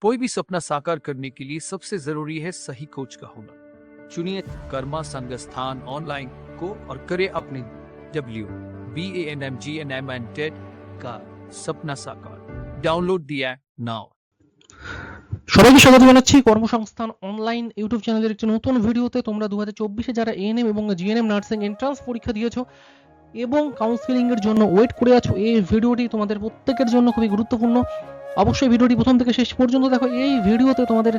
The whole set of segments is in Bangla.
कोई भी सपना साकार करने के लिए सबसे जरूरी है सही कोच का होना। चुनिए कर्मा संस्थान ऑनलाइन को और करे अपने WBANMGNM टेट का सपना साकार। डाउनलोड दिया नाउ। সবাইকে স্বাগত জানাচ্ছি কর্মসংস্থান অনলাইন ইউটিউব চ্যানেলের একটি নতুন ভিডিওতে। তোমরা 2024-এ যারা এএনএম এবং জিএনএম নার্সিং এন্ট্রান্স পরীক্ষা দিয়েছো এবং কাউন্সেলিং এর জন্য ওয়েট করে আছো, এই ভিডিওটি তোমাদের প্রত্যেকের জন্য খুবই গুরুত্বপূর্ণ। অবশ্যই ভিডিওটি প্রথম থেকে শেষ পর্যন্ত দেখো। এই ভিডিওতে তোমাদের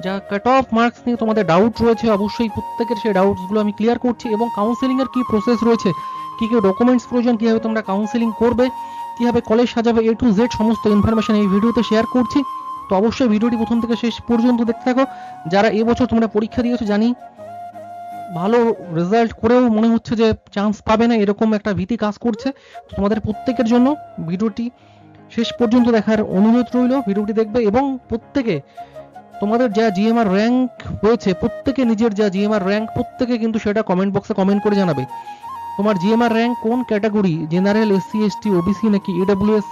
যা কাট অফ মার্কস নিয়ে তোমাদের ডাউট রয়েছে, অবশ্যই প্রত্যেকের সেই ডাউটসগুলো আমি ক্লিয়ার করছি এবং কাউন্সেলিং এর কি প্রসেস রয়েছে, কি কি ডকুমেন্টস প্রয়োজন, কিভাবে তোমরা কাউন্সেলিং করবে, কিভাবে কলেজ সাজাবে, A to Z সমস্ত ইনফরমেশন এই ভিডিওতে শেয়ার করছি। তো অবশ্যই ভিডিওটি প্রথম থেকে শেষ পর্যন্ত দেখতে থাকো। যারা এবছর তোমরা পরীক্ষা দিয়েছো, জানি ভালো রেজাল্ট করেও মনে হচ্ছে যে চান্স পাবে না, এরকম একটা ভীতি কাজ করছে। তো তোমাদের প্রত্যেকের জন্য ভিডিওটি শেষ পর্যন্ত দেখার অনুরোধ রইল। ভিডিওটি দেখবে এবং প্রত্যেকে তোমাদের যা জিএমআর র্যাঙ্ক হয়েছে, প্রত্যেকে নিজের যা জিএমআর র্যাঙ্ক প্রত্যেকে কিন্তু সেটা কমেন্ট বক্সে কমেন্ট করে জানাবে। তোমার জিএমআর র্যাঙ্ক কোন category, general, SC ST OBC নাকি EWS,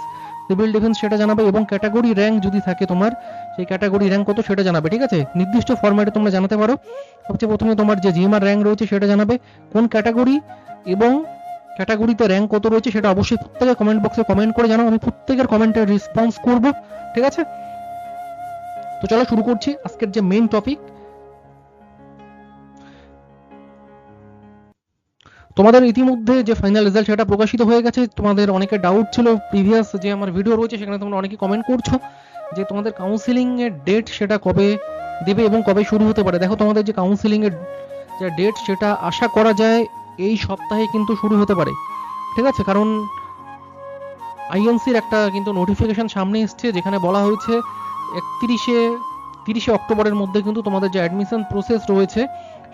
সিভিল ডিফেন্স, সেটা জানাবে এবং ক্যাটাগরি র্যাঙ্ক যদি থাকে তোমার, সেই ক্যাটাগরি র্যাঙ্ক কত সেটা জানাবে। ঠিক আছে, নির্দিষ্ট ফরম্যাটে তোমরা জানাতে পারো। সবচেয়ে প্রথমে তোমার যে জিএমআর র্যাঙ্ক রয়েছে সেটা জানাবে, কোন ক্যাটাগরি এবং ক্যাটাগরিতে র্যাঙ্ক কত রয়েছে সেটা অবশ্যই প্রত্যেকে কমেন্ট বক্সে কমেন্ট করে জানাও। আমি প্রত্যেকের কমেন্টের রেসপন্স করব। ঠিক আছে, তো চলো শুরু করছি আজকের যে মেইন টপিক। তোমাদের ইতিমধ্যে যে ফাইনাল রেজাল্ট সেটা প্রকাশিত হয়ে গেছে। তোমাদের অনেকের ডাউট ছিল, প্রিভিয়াস যে আমার ভিডিও রয়েছে সেখানে তোমরা অনেকে কমেন্ট করছো যে তোমাদের কাউন্সিলিং এর ডেট সেটা কবে দেবে এবং কবে শুরু হতে পারে। দেখো, তোমাদের যে কাউন্সিলিং এর যে ডেট সেটা আশা করা যায় এই সপ্তাহে কিন্তু শুরু হতে পারে। ঠিক আছে, কারণ আইএনসির একটা কিন্তু নোটিফিকেশন সামনে এসছে যেখানে বলা হয়েছে 30 অক্টোবরের মধ্যে কিন্তু তোমাদের যে অ্যাডমিশন প্রসেস রয়েছে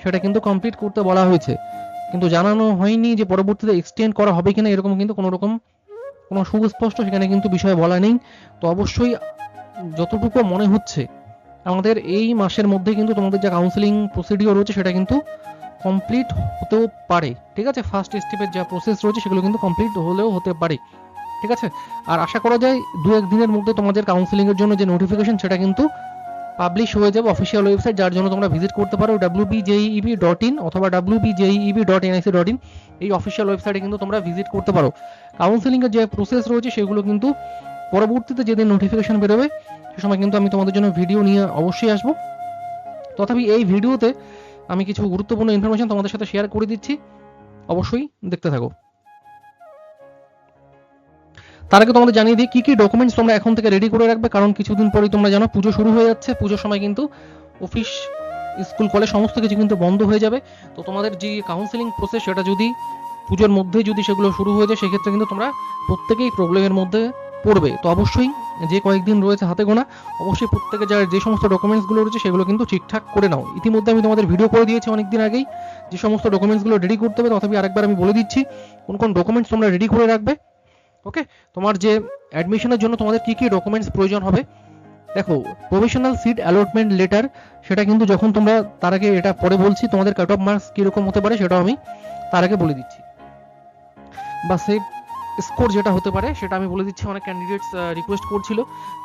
সেটা কিন্তু কমপ্লিট করতে বলা হয়েছে, কিন্তু জানানো হয়নি যে পরবর্তীতে এক্সটেন্ড করা হবে কিনা। এরকম কিন্তু কোনো সুস্পষ্ট সেখানে কিন্তু বিষয় বলা নেই। তো অবশ্যই যতটুকু মনে হচ্ছে আমাদের এই মাসের মধ্যে কিন্তু তোমাদের যে কাউন্সেলিং প্রসিডিওর রয়েছে সেটা কিন্তু কমপ্লিট হতেও পারে। ঠিক আছে, ফার্স্ট স্টেপের যা প্রসেস রয়েছে সেগুলো কিন্তু কমপ্লিট হলেও হতে পারে। ঠিক আছে, আর আশা করা যায় 2-1 দিনের মধ্যে তোমাদের কাউন্সেলিং এর জন্য যে নোটিফিকেশন সেটা কিন্তু পাবলিশ হয়ে যাবে অফিসিয়াল ওয়েবসাইট, যার জন্য তোমরা ভিজিট করতে পারো wbjeeb.in অথবা wbjeeb.nic.in। এই অফিসিয়াল ওয়েবসাইটে কিন্তু তোমরা ভিজিট করতে পারো। কাউন্সেলিং এর যে প্রসেস রয়েছে সেগুলো কিন্তু পরবর্তীতে যেদিন নোটিফিকেশন বেরোবে সে সময় কিন্তু আমি তোমাদের জন্য ভিডিও নিয়ে অবশ্যই আসবো। তথাপি এই ভিডিওতে আমি কিছু গুরুত্বপূর্ণ ইনফরমেশন তোমাদের সাথে শেয়ার করে দিচ্ছি, অবশ্যই দেখতে থাকো। তার আগে তোমাদের জানিয়ে দিই কি কি ডকুমেন্টস তোমরা এখন থেকে রেডি করে রাখবে, কারণ কিছুদিন পরেই তোমরা জানো পুজো শুরু হয়ে যাচ্ছে। পুজোর সময় কিন্তু অফিস, স্কুল, কলেজ সমস্ত কিছু কিন্তু বন্ধ হয়ে যাবে। তো তোমাদের যে কাউন্সেলিং প্রসেস সেটা যদি পুজোর মধ্যে যদি সেগুলো শুরু হয়ে যায় সেক্ষেত্রে কিন্তু তোমরা প্রত্যেকেই প্রবলেমের মধ্যে পড়বে। তো অবশ্যই যে কয়েকদিন রয়েছে হাতে গোনা, অবশ্যই প্রত্যেকে যে সমস্ত ডকুমেন্টসগুলো রয়েছে সেগুলো কিন্তু ঠিকঠাক করে নাও। ইতিমধ্যে আমি তোমাদের ভিডিও করে দিয়েছি অনেকদিন আগেই যে সমস্ত ডকুমেন্টসগুলো রেডি করতে হবে, তথাপি আরেকবার আমি বলে দিচ্ছি কোন কোন ডকুমেন্টস তোমরা রেডি করে রাখবে। ওকে, তোমার যে অ্যাডমিশনের জন্য তোমাদের কি কি ডকুমেন্টস প্রয়োজন হবে। দেখো, প্রভিশনাল সিট অ্যালটমেন্ট লেটার সেটা কিন্তু যখন তোমরা, তার আগে এটা পরে বলছি, তোমাদের কাট অফ মার্কস কিরকম হতে পারে সেটাও আমি তার আগে বলে দিচ্ছি, বা সেভ স্কোর যেটা হতে পারে সেটা আমি বলে দিচ্ছি। অনেক ক্যান্ডিডেটস রিকোয়েস্ট করছিল,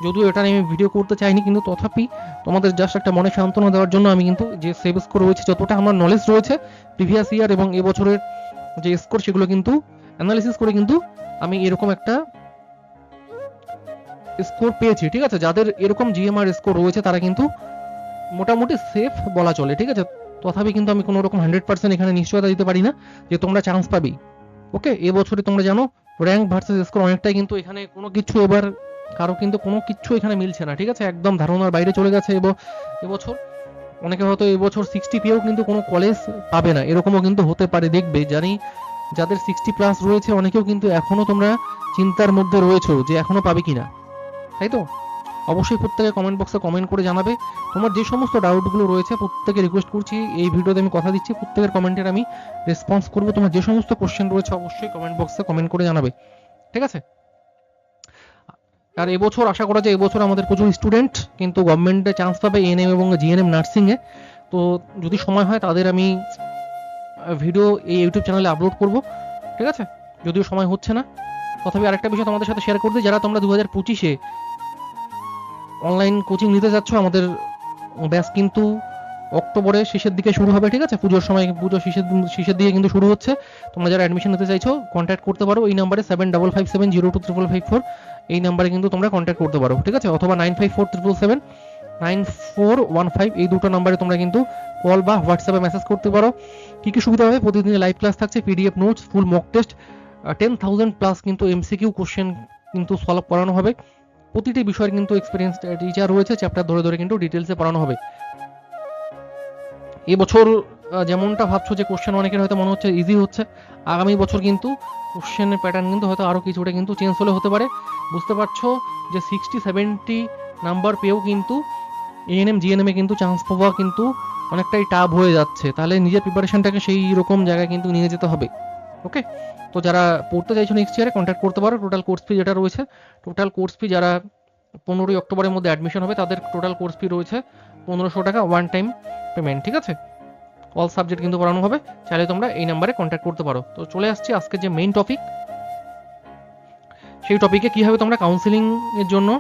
যদিও এটা নিয়ে আমি ভিডিও করতে চাইনি, কিন্তু তথাপি তোমাদের জাস্ট একটা মনে সান্ত্বনা দেওয়ার জন্য আমি কিন্তু যে সেভ স্কোর রয়েছে, যতটা আমার নলেজ রয়েছে প্রিভিয়াস ইয়ার এবং এবছরের যে স্কোর সেগুলো কিন্তু অ্যানালিসিস করে কিন্তু আমি এরকম একটা স্কোর পেয়েছি। ঠিক আছে, যাদের এরকম জিএমআর স্কোর রয়েছে তারা কিন্তু মোটামুটি সেফ বলা চলে। ঠিক আছে, তথাপি কিন্তু আমি কোনো রকম 100% এখানে নিশ্চয়তা দিতে পারি না যে তোমরা চান্স পাবেই। ওকে, এবছরে তোমরা জানো র্যাঙ্ক ভার্সেস স্কোর অনেকটাই কিন্তু এখানে কোনো কিছু এবার কারো কিন্তু কোনো কিছু এখানে মিলছে না। ঠিক আছে, একদম ধারণার বাইরে চলে গেছে এবছর। অনেকে হয়তো এবছর 60 পেয়েও কিন্তু কোনো কলেজ পাবে না, এরকমও কিন্তু হতে পারে। দেখবে, জানি যাদের 60+ রয়েছে অনেকেও কিন্তু এখনো তোমরা চিন্তার মধ্যে রয়েছো যে এখনো পাবে কিনা, তাই তো? অবশ্যই প্রত্যেকে কমেন্ট বক্সে কমেন্ট করে জানাবে তোমার যে সমস্ত ডাউটগুলো রয়েছে। প্রত্যেকে রিকোয়েস্ট করছি, এই ভিডিওতে আমি কথা দিচ্ছি প্রত্যেকের কমেন্টের আমি রেসপন্স করব। তোমার যে সমস্ত কোশ্চেন রয়েছে অবশ্যই কমেন্ট বক্সে কমেন্ট করে জানাবে। ঠিক আছে, আর এবছর আশা করা যায় এবছর আমাদের প্রচুর স্টুডেন্ট কিন্তু গভর্নমেন্টে চান্স পাবে এএনএম এবং জিএনএম নার্সিংয়ে। তো যদি সময় হয় তাদের আমি ভিডিও এই ইউটিউব চ্যানেলে আপলোড করব। ঠিক আছে, যদিও সময় হচ্ছে না, তথাপি আরেকটা বিষয় তোমাদের সাথে শেয়ার করতে, যারা তোমরা 2025-এ অনলাইন কোচিং নিতে যাচ্ছ, আমাদের ব্যাচ কিন্তু অক্টোবরের শেষের দিকে শুরু হবে, ঠিক আছে? পুজোর সময়, পুজো শেষের দিকে কিন্তু শুরু হচ্ছে। তোমরা যারা অ্যাডমিশন নিতে চাইছো কন্ট্যাক্ট করতে পারো এই নাম্বারে 7557025554, এই নাম্বারে কিন্তু তোমরা কন্ট্যাক্ট করতে পারো, ঠিক আছে? অথবা 9547779415, এই দুটো নাম্বারে তোমরা কিন্তু কল বা হোয়াটসঅ্যাপে মেসেজ করতে পারো। কি কি সুবিধা হবে? প্রতিদিন লাইভ ক্লাস থাকছে, PDF notes, full mock test, 10,000 plus কিন্তু এমসিকিউ কোশ্চেন কিন্তু সলভ করানো হবে। প্রতিটি বিষয়ের কিন্তু এক্সপিরিয়েন্স টিচার রয়েছে, চ্যাপ্টার ধরে ধরে কিন্তু ডিটেলসে পড়ানো হবে। এবছর যেমনটা ভাবছো যে কোশ্চেন অনেকের হয়তো মনে হচ্ছে ইজি হচ্ছে, আগামী বছর কিন্তু কোশ্চেনের প্যাটার্ন কিন্তু হয়তো আরও কিছুটা কিন্তু চেঞ্জ হতে পারে। বুঝতে পারছো যে 60-70 নাম্বার পেয়েও কিন্তু এএনএম জিএনএমে কিন্তু চান্স পাওয়া কিন্তু অনেকটাই টাফ হয়ে যাচ্ছে। তাহলে নিজের প্রিপারেশনটাকে সেই রকম জায়গায় কিন্তু নিয়ে যেতে হবে। ওকে, তো যারা পড়তে চাইছো নেক্সট ইয়ারে কন্ট্যাক্ট করতে পারো। টোটাল কোর্স ফি যেটা রয়েছে, টোটাল কোর্স ফি যারা 15ই অক্টোবরের মধ্যে অ্যাডমিশন হবে তাদের টোটাল কোর্স ফি রয়েছে 1500 টাকা, ওয়ান টাইম পেমেন্ট, ঠিক আছে? অল সাবজেক্ট কিন্তু পড়ানো হবে। চাইলে তোমরা এই নাম্বারে কন্ট্যাক্ট করতে পারো। তো চলে আসছি আজকে যে মেইন টপিক, সেই টপিকে কীভাবে তোমরা কাউন্সিলিং এর জন্য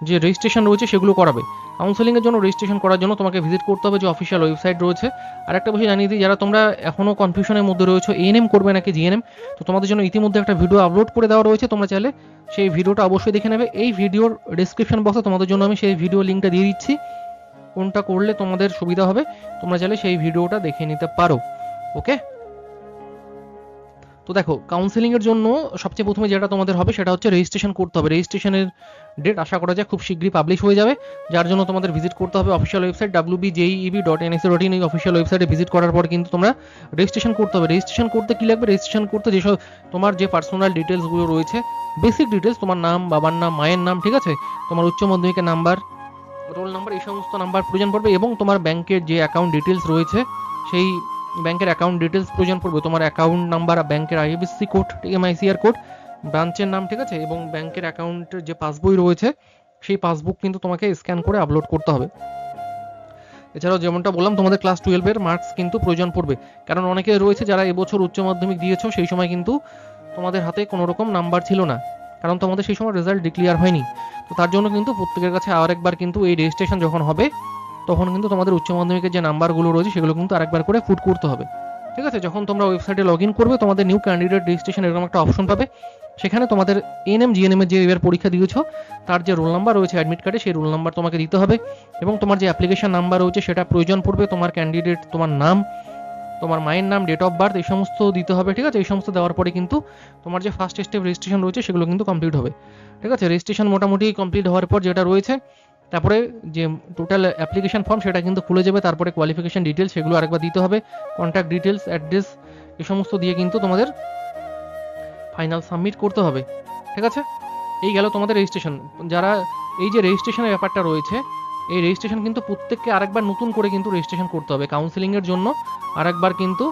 যে রেজিস্ট্রেশন রয়েছে সেগুলো করাবে। কাউন্সিলিং এর জন্য রেজিস্ট্রেশন করার জন্য তোমাকে ভিজিট করতে হবে যে অফিসিয়াল ওয়েবসাইট রয়েছে। আর একটা বিষয় জানিয়ে দিই, যারা তোমরা এখনো কনফিউশনের মধ্যে রয়েছে এএনএম করবে নাকি জিএনএম, তো তোমাদের জন্য ইতিমধ্যে একটা ভিডিও আপলোড করে দেওয়া রয়েছে, তোমরা চাইলে সেই ভিডিওটা অবশ্যই দেখে নেবে। এই ভিডিওর ডেসক্রিপশন বক্সে তোমাদের জন্য আমি সেই ভিডিও লিঙ্কটা দিয়ে দিচ্ছি, কোনটা করলে তোমাদের সুবিধা হবে তোমরা চাইলে সেই ভিডিওটা দেখে নিতে পারো। ওকে, তো দেখো কাউন্সিলিং এর জন্য সবচেয়ে প্রথমে যেটা তোমাদের হবে সেটা হচ্ছে রেজিস্ট্রেশন করতে হবে। রেজিস্ট্রেশনের ডেট আশা করা যায় খুব শীঘ্রই পাবলিশ হয়ে যাবে, যার জন্য তোমাদের ভিজিট করতে হবে অফিসিয়াল ওয়েবসাইট wbjeeb.nsa.in। এই অফিসিয়াল ওয়েবসাইটে ভিজিট করার পর কিন্তু তোমরা রেজিস্ট্রেশন করতে হবে। রেজিস্ট্রেশন করতে কি লাগবে? রেজিস্ট্রেশন করতে যেসব তোমার যে পার্সোনাল ডিটেলসগুলো রয়েছে, বেসিক ডিটেলস, তোমার নাম, বাবার নাম, মায়ের নাম, ঠিক আছে, তোমার উচ্চ মাধ্যমিকের নাম্বার, রোল নাম্বার, এই সমস্ত নাম্বার প্রয়োজন পড়বে, এবং তোমার ব্যাংকের যে অ্যাকাউন্ট ডিটেলস রয়েছে সেই ব্যাংকের অ্যাকাউন্ট ডিটেলস প্রয়োজন পড়বে। তোমার অ্যাকাউন্ট নাম্বার, ব্যাংকের আইএফএসসি কোড, এমআইসিআর কোড, ব্রাঞ্চের নাম, ঠিক আছে, এবং ব্যাংকের অ্যাকাউন্টের যে পাসবই রয়েছে সেই পাসবুক কিন্তু তোমাকে স্ক্যান করে আপলোড করতে হবে। এছাড়াও যেমনটা বললাম তোমাদের ক্লাস 12-এর মার্কস কিন্তু প্রয়োজন পড়বে, কারণ অনেকে রয়েছে যারা এবছর উচ্চ মাধ্যমিক দিয়েছো সেই সময় কিন্তু তোমাদের হাতে কোনো রকম নাম্বার ছিল না, কারণ তোমাদের সেই সময় রেজাল্ট ডিক্লিয়ার হয়নি। তো তার জন্য কিন্তু প্রত্যেকের কাছে আরেকবার কিন্তু এই রেজিস্ট্রেশন যখন হবে তখন কিন্তু তোমাদের উচ্চ মাধ্যমিকের যে নাম্বারগুলো রয়েছে সেগুলো কিন্তু আরেকবার করে পুট করতে হবে, ঠিক আছে? যখন তোমরা ওয়েবসাইটে লগ ইন করবে তোমাদের নিউ ক্যান্ডিডেট রেজিস্ট্রেশন এরকম একটা অপশন পাবে, সেখানে তোমাদের এএনএম জিএনএম এর যে এবার পরীক্ষা দিয়েছো তার যে রোল নাম্বার রয়েছে অ্যাডমিট কার্ডে, সেই রোল নাম্বার তোমাকে দিতে হবে, এবং তোমার যে অ্যাপ্লিকেশন নাম্বার রয়েছে সেটা প্রয়োজন পড়বে, তোমার ক্যান্ডিডেট, তোমার নাম, তোমার মায়ের নাম, ডেট অফ বার্থ, এই সমস্ত দিতে হবে, ঠিক আছে? এই সমস্ত দেওয়ার পরে কিন্তু তোমার যে ফার্স্ট স্টেপ রেজিস্ট্রেশন রয়েছে সেগুলো কিন্তু কমপ্লিট হবে, ঠিক আছে? রেজিস্ট্রেশন মোটামুটি কমপ্লিট হওয়ার পর যেটা রয়েছে, তারপরে যে টোটাল অ্যাপ্লিকেশন ফর্ম সেটা কিন্তু খুলে যাবে, তারপরে কোয়ালিফিকেশন ডিটেলস সেগুলো আরেকবার দিতে হবে, কন্ট্যাক্ট ডিটেলস, অ্যাড্রেস, এই সমস্ত দিয়ে কিন্তু তোমাদের ফাইনাল সাবমিট করতে হবে, ঠিক আছে? এই গেল তোমাদের রেজিস্ট্রেশন। যারা এই যে রেজিস্ট্রেশনের ব্যাপারটা রয়েছে, এই রেজিস্ট্রেশন কিন্তু প্রত্যেককে আরেকবার নতুন করে কিন্তু রেজিস্ট্রেশন করতে হবে কাউন্সিলিংয়ের জন্য, আরেকবার কিন্তু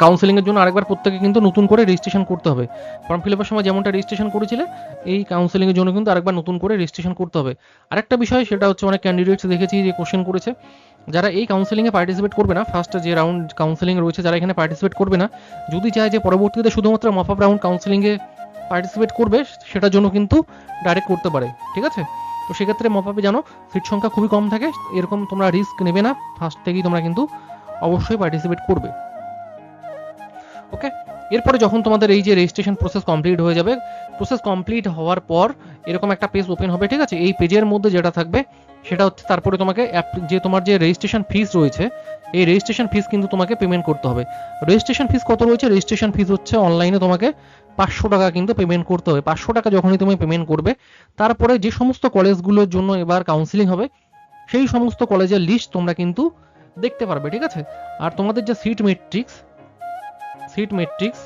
কাউন্সিলিংয়ের জন্য আরেকবার প্রত্যেকে কিন্তু নতুন করে রেজিস্ট্রেশন করতে হবে। ফর্ম ফিল আপের সময় যেমনটা রেজিস্ট্রেশন করেছিলে এই কাউন্সিলিংয়ের জন্য কিন্তু আরেকবার নতুন করে রেজিস্ট্রেশন করতে হবে। আরেকটা বিষয় সেটা হচ্ছে অনেক ক্যান্ডিডেটস দেখেছি যে কোশ্চেন করেছে, যারা এই কাউন্সিলিংয়ে পার্টিসিপেট করবে না, ফার্স্ট যে রাউন্ড কাউন্সিলিং রয়েছে যারা এখানে পার্টিসিপেট করবে না, যদি চায় যে পরবর্তীতে শুধুমাত্র মপ আপ রাউন্ড কাউন্সিলিংয়ে পার্টিসিপেট করবে সেটার জন্য কিন্তু ডাইরেক্ট করতে পারে, ঠিক আছে? তো সেক্ষেত্রে মপ আপে জানো সিট সংখ্যা খুবই কম থাকে, এরকম তোমরা রিস্ক নেবে না, ফার্স্ট থেকেই তোমরা কিন্তু অবশ্যই পার্টিসিপেট করবে। ওকে, এরপরে যখন তোমাদের এই যে রেজিস্ট্রেশন প্রসেস কমপ্লিট হয়ে যাবে, প্রসেস কমপ্লিট হওয়ার পর এরকম একটা পেজ ওপেন হবে, ঠিক আছে? এই পেজের মধ্যে যেটা থাকবে সেটা হচ্ছে তারপরে তোমাকে যে তোমার যে রেজিস্ট্রেশন ফিস রয়েছে এই রেজিস্ট্রেশন ফিস কিন্তু তোমাকে পেমেন্ট করতে হবে। রেজিস্ট্রেশন ফিস কত রয়েছে? রেজিস্ট্রেশন ফিস হচ্ছে অনলাইনে তোমাকে 500 টাকা কিন্তু পেমেন্ট করতে হবে। 500 টাকা যখনই তুমি পেমেন্ট করবে তারপরে যে সমস্ত কলেজগুলোর জন্য এবার কাউন্সিলিং হবে সেই সমস্ত কলেজের লিস্ট তোমরা কিন্তু দেখতে পারবে, ঠিক আছে? আর তোমাদের যে সিট ম্যাট্রিক্স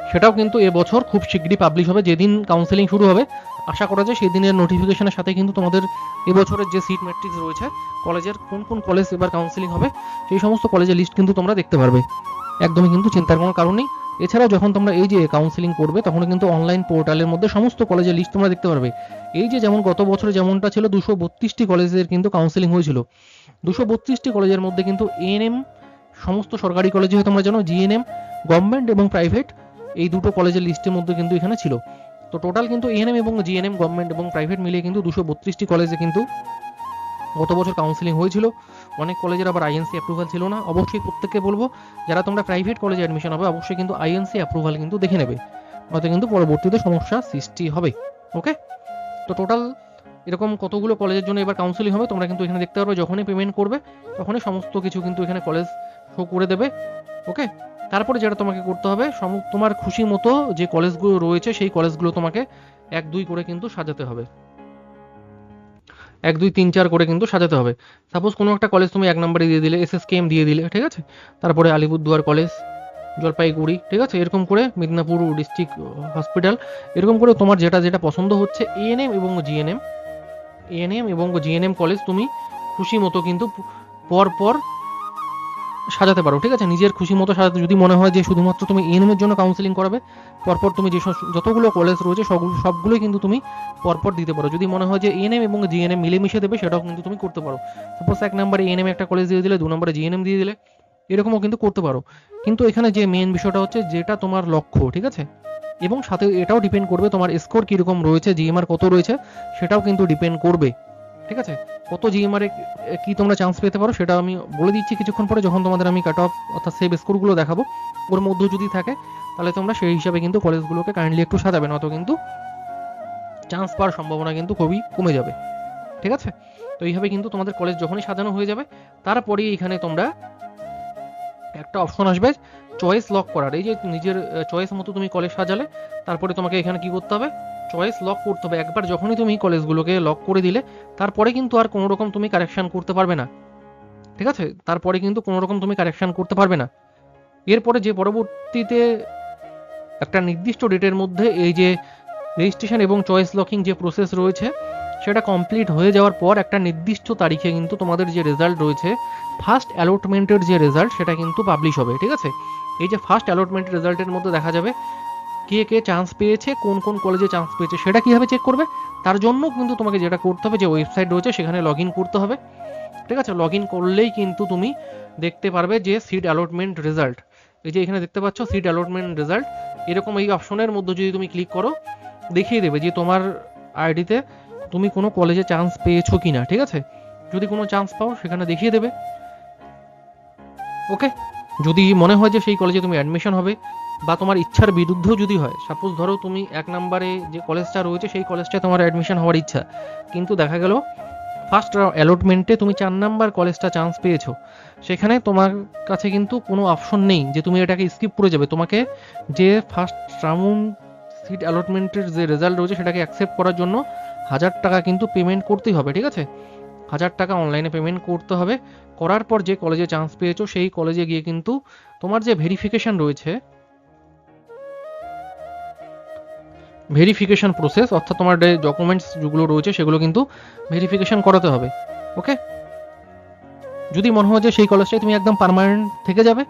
সেটাও কিন্তু এবছর খুব শীঘ্রই পাবলিশ হবে। যেদিন কাউন্সিলিং শুরু হবে আশা করা যায় সেই দিনের নোটিফিকেশনের সাথে কিন্তু তোমাদের এবছরের যে সিট ম্যাট্রিক্স রয়েছে কলেজের কোন কোন কলেজ এবার কাউন্সিলিং হবে সেই সমস্ত কলেজের লিস্ট কিন্তু তোমরা দেখতে পারবে, একদমই কিন্তু চিন্তার কোনো কারণ নেই। এছাড়াও যখন তোমরা এই যে কাউন্সিলিং করবে তখন কিন্তু অনলাইন পোর্টালের মধ্যে সমস্ত কলেজের লিস্ট তোমরা দেখতে পারবে। এই যে যেমন গত বছরে যেমনটা ছিল 232টি কলেজের কিন্তু কাউন্সিলিং হয়েছিল, 232টি কলেজের মধ্যে কিন্তু এএনএম সমস্ত সরকারি কলেজে হয়ে তোমরা জানো, জিএনএম গভর্নমেন্ট এবং প্রাইভেট এই দুটো কলেজের লিস্টের মধ্যে কিন্তু এখানে ছিল। তো টোটাল কিন্তু এএনএম এবং জিএনএম গভর্নমেন্ট এবং প্রাইভেট মিলিয়ে কিন্তু 232টি কলেজে কিন্তু গত বছর কাউন্সিলিং হয়েছিল। অনেক কলেজের আবার আইএনসি অ্যাপ্রুভাল ছিল না। অবশ্যই প্রত্যেককে বলবো যারা তোমরা প্রাইভেট কলেজে অ্যাডমিশন হবে অবশ্যই কিন্তু আইএনসি অ্যাপ্রুভাল কিন্তু দেখে নেবে, নয়তো কিন্তু পরবর্তীতে সমস্যা সৃষ্টি হবে। ওকে, তো টোটাল এরকম কতগুলো কলেজের জন্য এবার কাউন্সিলিং হবে তোমরা কিন্তু এখানে দেখতে পারবে। যখনই পেমেন্ট করবে তখনই সমস্ত কিছু কিন্তু এখানে কলেজ শো করে দেবে। ওকে, তারপরে যেটা তোমাকে করতে হবে তোমার খুশি মতো যে কলেজগুলো রয়েছে সেই কলেজগুলো তোমাকে 1 2 করে কিন্তু সাজাতে হবে, 1 2 3 4 করে কিন্তু সাজাতে হবে। সাপোজ কোনো একটা কলেজ তুমি 1 নম্বরে দিয়ে দিলে, এসএসকেএম দিয়ে দিলে, ঠিক আছে, তারপরে আলিপুরদুয়ার কলেজ, জলপাইগুড়ি, ঠিক আছে, এরকম করে মিদনাপুর ডিস্ট্রিক্ট হসপিটাল, এরকম করে তোমার যেটা যেটা পছন্দ হচ্ছে এএনএম এবং জিএনএম কলেজ তুমি খুশি মতো কিন্তু পর পর সাজাতে পারো। ঠিক আছে, নিজের খুশি মতো সাজাতে। যদি মনে হয় যে শুধুমাত্র তুমি এএনএম এর জন্য কাউন্সিলিং করাবে, পরপর তুমি যে যতগুলো কলেজ রয়েছে সবগুলোই কিন্তু তুমি পরপর দিতে পারো। যদি মনে হয় যে এএনএম এবং জিএনএম মিলেমিশে দেবে, সেটাও কিন্তু তুমি করতে পারো। সাপোজ 1 নম্বরে এএনএম একটা কলেজ দিয়ে দিলে, 2 নম্বরে জিএনএম দিয়ে দিলে, এরকমও কিন্তু করতে পারো। কিন্তু এখানে যে মেইন বিষয়টা হচ্ছে যেটা তোমার লক্ষ্য, ঠিক আছে, এবং সাথে এটাও ডিপেন্ড করবে তোমার স্কোর কিরকম রয়েছে, জিএমআর কত রয়েছে সেটাও কিন্তু ডিপেন্ড করবে। ঠিক আছে, কত জিএমআর কি তোমরা চান্স পেতে পারো সেটা আমি বলে দিচ্ছি কিছুক্ষণ পরে, যখন তোমাদের আমি কাট অফ অর্থাৎ সেভ স্কোরগুলো দেখাবো। ওর মধ্যে যদি থাকে তাহলে তোমরা সেই হিসাবে কিন্তু কলেজগুলোকে কাইন্ডলি একটু সাজাবে, নয়তো কিন্তু চান্স পাওয়ার সম্ভাবনা কিন্তু খুবই কমে যাবে। ঠিক আছে, তো এইভাবে কিন্তু তোমাদের কলেজ যখনই সাজানো হয়ে যাবে তারপরে এখানে তোমরা একটা অপশন আসবে চয়েস লক করার। এই যে নিজের চয়েস মতো তুমি কলেজ সাজালে, তারপরে তোমাকে এখানে কি করতে হবে, চয়েস লক করতে হবে। একবার যখনই তুমি কলেজগুলোকে লক করে দিলে তারপরে কিন্তু আর কোনো রকম তুমি কারেকশন করতে পারবে না। ঠিক আছে, তারপরে কিন্তু কোনো রকম তুমি কারেকশন করতে পারবে না। এরপরে যে পরবর্তীতে একটা নির্দিষ্ট ডেটের মধ্যে এই যে রেজিস্ট্রেশন এবং চয়েস লকিং যে প্রসেস রয়েছে সেটা কমপ্লিট হয়ে যাওয়ার পর একটা নির্দিষ্ট তারিখে কিন্তু তোমাদের যে রেজাল্ট রয়েছে, ফার্স্ট অ্যালটমেন্টের যে রেজাল্ট সেটা কিন্তু পাবলিশ হবে। ঠিক আছে, এই যে ফার্স্ট অ্যালটমেন্ট রেজাল্টের মধ্যে দেখা যাবে কে কে চান্স পেয়েছে, কোন কোন কলেজে চান্স পেয়েছে, সেটা কিভাবে চেক করবে, তার জন্য কিন্তু তোমাকে যেটা করতে হবে, যে ওয়েবসাইট রয়েছে সেখানে লগ ইন করতে হবে। ঠিক আছে, লগ ইন করলেই কিন্তু তুমি দেখতে পারবে যে সিট অ্যালটমেন্ট রেজাল্ট, এই যে এখানে দেখতে পাচ্ছ সিট অ্যালটমেন্ট রেজাল্ট, এরকম এই অপশনের মধ্যে যদি তুমি ক্লিক করো দেখিয়ে দেবে যে তোমার আইডিতে তুমি কোনো কলেজে চান্স পেয়েছো কিনা। ঠিক আছে, যদি কোনো চান্স পাও সেখানে দেখিয়ে দেবে। ওকে, যদি মনে হয় যে সেই কলেজে তুমি অ্যাডমিশন হবে বা তোমার ইচ্ছার বিরুদ্ধেও যদি হয়, সাপোজ ধরো তুমি 1 নম্বরে যে কলেজটা রয়েছে সেই কলেজটায় তোমার অ্যাডমিশন হওয়ার ইচ্ছা, কিন্তু দেখা গেল ফার্স্ট অ্যালটমেন্টে তুমি 4 নাম্বার কলেজটা চান্স পেয়েছো, সেখানে তোমার কাছে কিন্তু কোনো অপশন নেই যে তুমি এটাকে স্কিপ করে যাবে। তোমাকে যে ফার্স্ট রাউন্ড সিট অ্যালটমেন্টের যে রেজাল্ট রয়েছে সেটাকে অ্যাকসেপ্ট করার জন্য 1000 টাকা কিন্তু পেমেন্ট করতেই হবে। ঠিক আছে, 1000 টাকা অনলাইনে পেমেন্ট করতে হবে। করার পর যে কলেজে চান্স পেয়েছো সেই কলেজে গিয়ে কিন্তু তোমার যে ভেরিফিকেশন রয়েছে, ভেরিফিকেশন প্রসেস অর্থাৎ তোমার ডকুমেন্টস যেগুলো রয়েছে সেগুলো কিন্তু ভেরিফিকেশন করাতে হবে। ওকে, যদি মনে হয় যে সেই কলেজটাই তুমি একদম পার্মানেন্ট থেকে যাবে,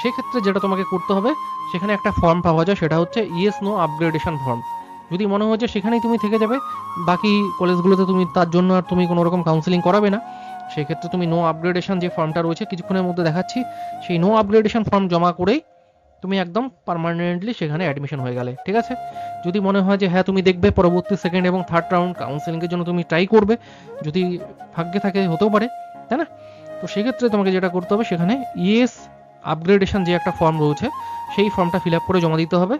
সেক্ষেত্রে যেটা তোমাকে করতে হবে, সেখানে একটা ফর্ম পাওয়া যায়, সেটা হচ্ছে ইয়েস নো আপগ্রেডেশন ফর্ম। যদি মনে হয় যে সেখানেই তুমি থেকে যাবে, বাকি কলেজগুলোতে তুমি তার জন্য আর তুমি কোনো রকম কাউন্সিলিং করাবে না, সেক্ষেত্রে তুমি নো আপগ্রেডেশন যে ফর্মটা রয়েছে কিছুক্ষণের মধ্যে দেখাচ্ছি, সেই নো আপগ্রেডেশন ফর্ম জমা করেই তুমি একদম পার্মানেন্টলি সেখানে অ্যাডমিশন হয়ে গেলে। ঠিক আছে, যদি মনে হয় যে হ্যাঁ তুমি দেখবে পরবর্তী সেকেন্ড এবং থার্ড রাউন্ড কাউন্সিলিংয়ের জন্য তুমি ট্রাই করবে, যদি ভাগ্যে থাকে হতেও পারে, তাই না, তো সেক্ষেত্রে তোমাকে যেটা করতে হবে সেখানে ইয়েস আপগ্রেডেশন যে একটা ফর্ম রয়েছে সেই ফর্মটা ফিল আপ করে জমা দিতে হবে,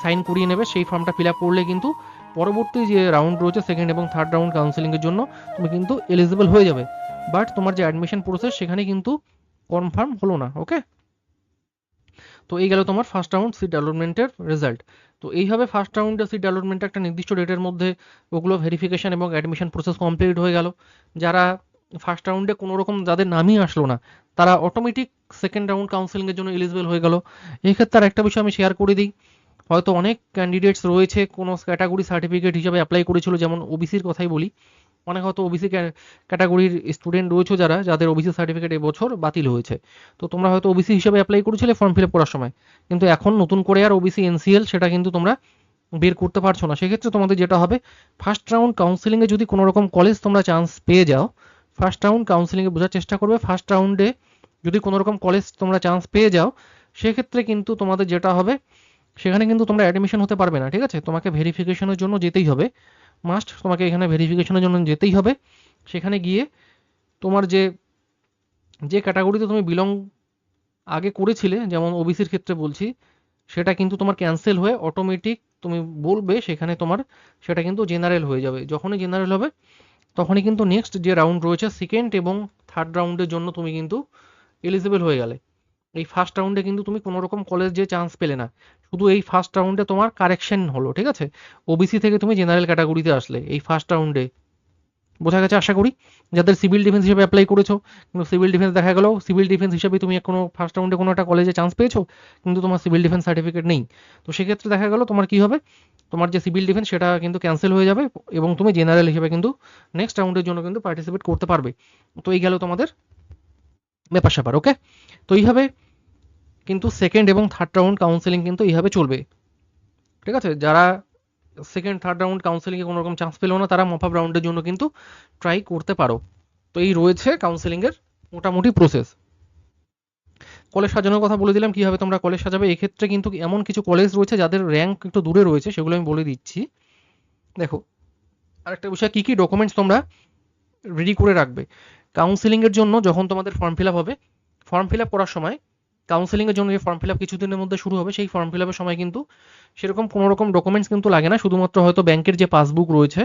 সাইন করিয়ে নেবে। সেই ফর্মটা ফিল আপ করলে কিন্তু পরবর্তী যে রাউন্ড রয়েছে সেকেন্ড এবং থার্ড রাউন্ড কাউন্সিলিংয়ের জন্য তুমি কিন্তু এলিজিবল হয়ে যাবে। বাট তোমার যে অ্যাডমিশন প্রসেস সেখানে কিন্তু কনফার্ম হলো না। ওকে, তো এই গেল তোমার ফার্স্ট রাউন্ড সিট অ্যালটমেন্টের রেজাল্ট। তো এইভাবে ফার্স্ট রাউন্ডের সিট অ্যালটমেন্টটা একটা নির্দিষ্ট ডেটের মধ্যে ওগুলো ভেরিফিকেশন এবং অ্যাডমিশন প্রসেস কমপ্লিট হয়ে গেল। যারা ফার্স্ট রাউন্ডে কোনো রকম যাদের নামই আসলো না, তারা অটোমেটিক সেকেন্ড রাউন্ড কাউন্সিলিংয়ের জন্য এলিজিবল হয়ে গেল। এই ক্ষেত্রে আর একটা বিষয় আমি শেয়ার করে দিই, হয়তো অনেক ক্যান্ডিডেটস রয়েছে কোনো ক্যাটাগরি সার্টিফিকেট হিসাবে অ্যাপ্লাই করেছিল, যেমন ওবিসির কথাই বলি, অনেক হয়তো ওবিসি ক্যাটাগরির স্টুডেন্ট রয়েছে যাদের ওবিসি সার্টিফিকেট এবছর বাতিল হয়েছে। তো তোমরা হয়তো ওবিসি হিসাবে অ্যাপ্লাই করেছিলে ফর্ম ফিল আপ করার সময়, কিন্তু এখন নতুন করে আর ওবিসি এনসিএল সেটা কিন্তু তোমরা বের করতে পারছো না। সেক্ষেত্রে তোমাদের যেটা হবে, ফার্স্ট রাউন্ড কাউন্সিলিংয়ে যদি কোনো রকম কলেজ তোমরা চান্স পেয়ে যাও, ফার্স্ট রাউন্ড কাউন্সিলিংয়ে বোঝার চেষ্টা করবে, ফার্স্ট রাউন্ডে যদি কোনো রকম কলেজ তোমরা চান্স পেয়ে যাও, সেক্ষেত্রে কিন্তু তোমাদের যেটা হবে সেখানে কিন্তু তোমরা অ্যাডমিশন হতে পারবে না, ঠিক আছে? তোমাকে ভেরিফিকেশনের জন্য যেতেই হবে, মাস্ট তোমাকে এখানে ভেরিফিকেশনের জন্য যেতেই হবে। সেখানে গিয়ে তোমার যে যে ক্যাটাগরিতে তুমি বিলং আগে করেছিলে, যেমন ওবিসির ক্ষেত্রে বলছি, সেটা কিন্তু তোমার ক্যান্সেল হয়ে অটোমেটিক তুমি বলবে সেখানে তোমার সেটা কিন্তু জেনারেল হয়ে যাবে। যখনই জেনারেল হবে তখনই কিন্তু নেক্সট যে রাউন্ড রয়েছে সেকেন্ড এবং থার্ড রাউন্ডের জন্য তুমি কিন্তু এলিজিবল হয়ে গেলে। এই ফার্স্ট রাউন্ডে কিন্তু তুমি কোনো রকম কলেজ যে চান্স পেলে না, শুধু এই ফার্স্ট রাউন্ডে তোমার কারেকশন হলো, ঠিক আছে? ওবিসি থেকে তুমি জেনারেল ক্যাটাগরিতে আসলে এই ফার্স্ট রাউন্ডে। বোঝা গেছে আশা করি? যাদের সিভিল ডিফেন্স হিসেবে অ্যাপ্লাই করেছো, কিন্তু সিভিল ডিফেন্স দেখা গেল সিভিল ডিফেন্স হিসেবে তুমি কোনো ফার্স্ট রাউন্ডে কোনো একটা কলেজে চান্স পেয়েছো, কিন্তু তোমার সিভিল ডিফেন্স সার্টিফিকেট নেই, তো সেক্ষেত্রে দেখা গেল তোমার কি হবে, তোমার যে সিভিল ডিফেন্স সেটা কিন্তু ক্যান্সেল হয়ে যাবে এবং তুমি জেনারেল হিসেবে কিন্তু নেক্সট রাউন্ডের জন্য কিন্তু পার্টিসিপেট করতে পারবে। তো এই গেল তোমাদের ব্যাপার স্যাপার, ওকে? তো এইভাবে কিন্তু সেকেন্ড এবং থার্ড রাউন্ড কাউন্সেলিং কিন্তু এইভাবে চলবে, ঠিক আছে? যারা সেকেন্ড থার্ড রাউন্ড কাউন্সেলিংয়ে কোনো রকম চান্স পেলো না, তারা মপ আপ রাউন্ডের জন্য কিন্তু ট্রাই করতে পারো। তো এই রয়েছে কাউন্সেলিংয়ের মোটামুটি প্রসেস। কলেজ সাজানোর কথা বলে দিলাম, কীভাবে তোমরা কলেজ সাজাবে। এক্ষেত্রে কিন্তু এমন কিছু কলেজ রয়েছে যাদের র্যাঙ্ক একটু দূরে রয়েছে, সেগুলো আমি বলে দিচ্ছি। দেখো, আরেকটা বিষয়, কী কী ডকুমেন্টস তোমরা রেডি করে রাখবে কাউন্সেলিংয়ের জন্য। যখন তোমাদের ফর্ম ফিল আপ হবে, ফর্ম ফিল আপ করার সময়, কাউন্সেলিংয়ের জন্য যে ফর্ম ফিল আপ কিছুদিনের মধ্যে শুরু হবে, সেই ফর্ম ফিল আপের সময় কিন্তু সেরকম কোনো রকম ডকুমেন্টস কিন্তু লাগে না, শুধুমাত্র হয়তো ব্যাংকের যে পাসবুক রয়েছে,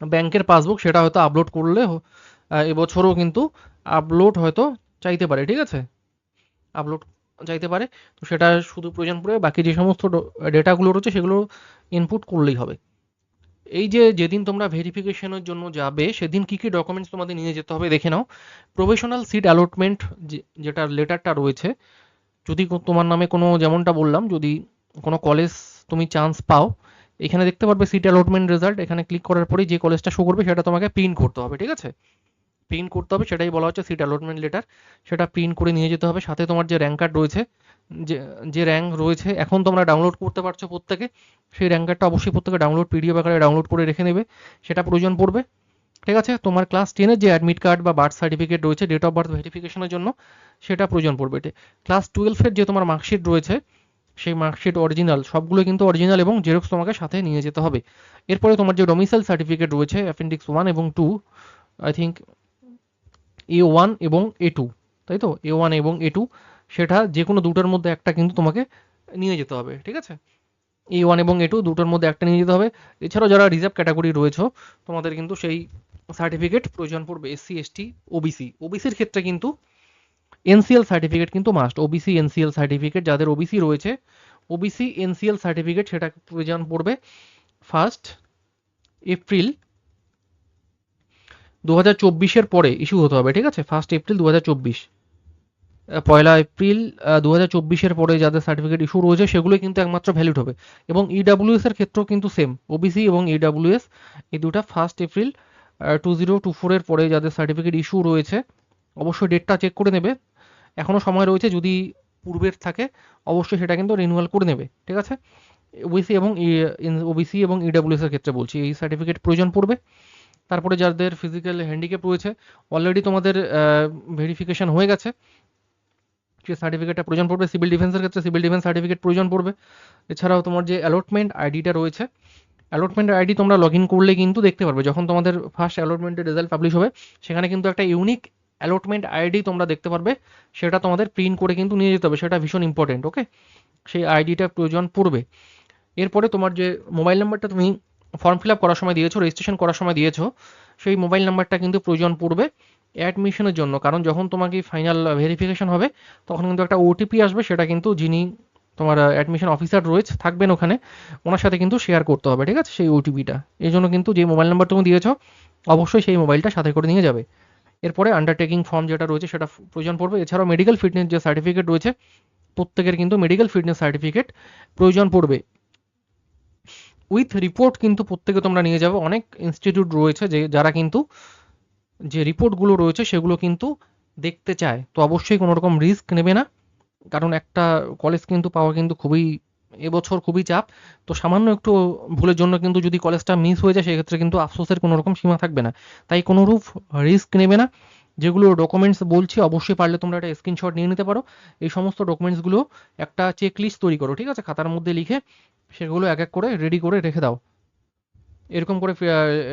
ব্যাংকের পাসবুক সেটা হয়তো আপলোড করলে এবছরও কিন্তু আপলোড হয়তো চাইতে পারে, ঠিক আছে? আপলোড চাইতে পারে, তো সেটা শুধু প্রয়োজন পড়বে। বাকি যে সমস্ত ডেটাগুলো রয়েছে সেগুলো ইনপুট করলেই হবে। এই যে যেদিন তোমরা ভেরিফিকেশনের জন্য যাবে সেদিন কি কি ডকুমেন্টস তোমাদের নিয়ে যেতে হবে দেখে নাও। প্রফেশনাল সিট অ্যালটমেন্ট যেটা লেটারটা রয়েছে, যদি তোমার নামে কোনো, যেমনটা বললাম, যদি কোনো কলেজ তুমি চান্স পাও, এখানে দেখতে পারবে সিট অ্যালটমেন্ট রেজাল্ট, এখানে ক্লিক করার পরে যে কলেজটা শো করবে সেটা তোমাকে প্রিন্ট করতে হবে, ঠিক আছে? প্রিন্ট করতে হবে, সেটাই বলা হচ্ছে সিট অ্যালটমেন্ট লেটার। সেটা প্রিন্ট করে নিয়ে যেতে হবে। সাথে তোমার যে র্যাঙ্ক কার্ড রয়েছে, যে যে র্যাঙ্ক রয়েছে এখন তোমরা ডাউনলোড করতে পারছো প্রত্যেকে, সেই র্যাঙ্ক কার্ডটা অবশ্যই প্রত্যেকে ডাউনলোড পিডিএফ আকারে ডাউনলোড করে রেখে নেবে, সেটা প্রয়োজন পড়বে, ঠিক আছে? তোমার ক্লাস 10-এর যে অ্যাডমিট কার্ড বা বার্থ সার্টিফিকেট রয়েছে ডেট অফ বার্থ ভেরিফিকেশনের জন্য, সেটা প্রয়োজন পড়বে। ক্লাস 12-এর যে তোমার মার্কশিট রয়েছে, সেই মার্কশিট অরিজিনাল, সবগুলো কিন্তু অরিজিনাল এবং জেরক্স তোমাকে সাথে নিয়ে যেতে হবে। এরপরে তোমার যে ডোমিসাইল সার্টিফিকেট রয়েছে অ্যাপেন্ডিক্স 1 এবং 2, আই থিঙ্ক A1 এবং A2, তাই তো? A1 এবং A2, সেটা যে কোনো দুটোর মধ্যে একটা কিন্তু তোমাকে নিয়ে যেতে হবে, ঠিক আছে? A1 এবং A2 দুটোর মধ্যে একটা নিয়ে যেতে হবে। এছাড়াও যারা রিজার্ভ ক্যাটাগরি রয়েছে, তোমাদের কিন্তু সেই সার্টিফিকেট প্রয়োজন পড়বে। এসসি, এসটি, ওবিসি, ওবিসির ক্ষেত্রে কিন্তু এনসিএল সার্টিফিকেট কিন্তু মাস্ট। ওবিসি এনসিএল সার্টিফিকেট, যাদের ওবিসি রয়েছে, ওবিসি এনসিএল সার্টিফিকেট সেটা প্রয়োজন পড়বে 1 এপ্রিল 2024-এর পরে ইস্যু হতে হবে, ঠিক আছে? 1 এপ্রিল 2024, 1 এপ্রিল 2024-এর পরে যাদের সার্টিফিকেট ইস্যু রয়েছে সেগুলো কিন্তু একমাত্র ভ্যালিড হবে। এবং ইডাব্লিউএস এর ক্ষেত্রেও কিন্তু সেম, ওবিসি এবং ইডাব্লিউএস এই দুটো 1 এপ্রিল 2024-এর পরে যাদের সার্টিফিকেট ইস্যু রয়েছে, অবশ্যই ডেটটা চেক করে নেবে, এখনও সময় রয়েছে। যদি পূর্বের থাকে অবশ্যই সেটা কিন্তু রিনিউয়াল করে নেবে, ঠিক আছে? ওবিসি এবং ইডাব্লিউএস এর ক্ষেত্রে বলছি, এই সার্টিফিকেট প্রয়োজন পড়বে। তারপরে যাদের ফিজিক্যাল হ্যান্ডিক্যাপ রয়েছে, অলরেডি তোমাদের ভেরিফিকেশন হয়ে গেছে, সে সার্টিফিকেটটা প্রয়োজন পড়বে। সিভিল ডিফেন্সের ক্ষেত্রে সিভিল ডিফেন্স সার্টিফিকেট প্রয়োজন পড়বে। এছাড়াও তোমার যে অ্যালটমেন্ট আইডিটা রয়েছে, অ্যালটমেন্ট আইডি তোমরা লগ ইন করলে কিন্তু দেখতে পারবে, যখন তোমাদের ফার্স্ট অ্যালটমেন্টের রেজাল্ট পাবলিশ হবে সেখানে কিন্তু একটা ইউনিক অ্যালটমেন্ট আইডি তোমরা দেখতে পারবে, সেটা তোমাদের প্রিন্ট করে কিন্তু নিয়ে যেতে হবে, সেটা ভীষণ ইম্পর্টেন্ট, ওকে? সেই আইডিটা প্রয়োজন পড়বে। এরপরে তোমার যে মোবাইল নাম্বারটা তুমি ফর্ম ফিল আপ করার সময় দিয়েছো, রেজিস্ট্রেশন করার সময় দিয়েছো, সেই মোবাইল নাম্বারটা কিন্তু প্রয়োজন পড়বে অ্যাডমিশনের জন্য। কারণ যখন তোমাকে ফাইনাল ভেরিফিকেশন হবে তখন কিন্তু একটা ওটিপি আসবে, সেটা কিন্তু যিনি তোমার অ্যাডমিশন অফিসার রয়েছে থাকবেন ওখানে, ওনার সাথে কিন্তু শেয়ার করতে হবে, ঠিক আছে? সেই ওটিপিটা, এই জন্য কিন্তু যে মোবাইল নাম্বার তুমি দিয়েছো অবশ্যই সেই মোবাইলটা সাথে করে নিয়ে যাবে। এরপরে আন্ডারটেকিং ফর্ম যেটা রয়েছে সেটা প্রয়োজন পড়বে। এছাড়াও মেডিকেল ফিটনেস যে সার্টিফিকেট রয়েছে, প্রত্যেকের কিন্তু মেডিকেল ফিটনেস সার্টিফিকেট প্রয়োজন পড়বে উইথ রিপোর্ট, কিন্তু প্রত্যেকে তোমরা নিয়ে যাবে। অনেক ইনস্টিটিউট রয়েছে যারা কিন্তু যে রিপোর্টগুলো রয়েছে সেগুলো কিন্তু দেখতে চায়, তো অবশ্যই কোনো রকম রিস্ক নেবে না, কারণ একটা কলেজ কিন্তু পাওয়া কিন্তু এবছর খুবই চাপ। তো সামান্য একটু ভুলের জন্য কিন্তু যদি কলেজটা মিস হয়ে যায় সেক্ষেত্রে কিন্তু আফসোসের কোনো রকম সীমা থাকবে না, তাই কোনোরূপ রিস্ক নেবে না। যেগুলো ডকুমেন্টস বলছি অবশ্যই পারলে তোমরা একটা স্ক্রিনশট নিয়ে নিতে পারো। এই সমস্ত ডকুমেন্টসগুলো একটা চেক লিস্ট তৈরি করো, ঠিক আছে, খাতার মধ্যে লিখে সেগুলো এক এক করে রেডি করে রেখে দাও। এরকম করে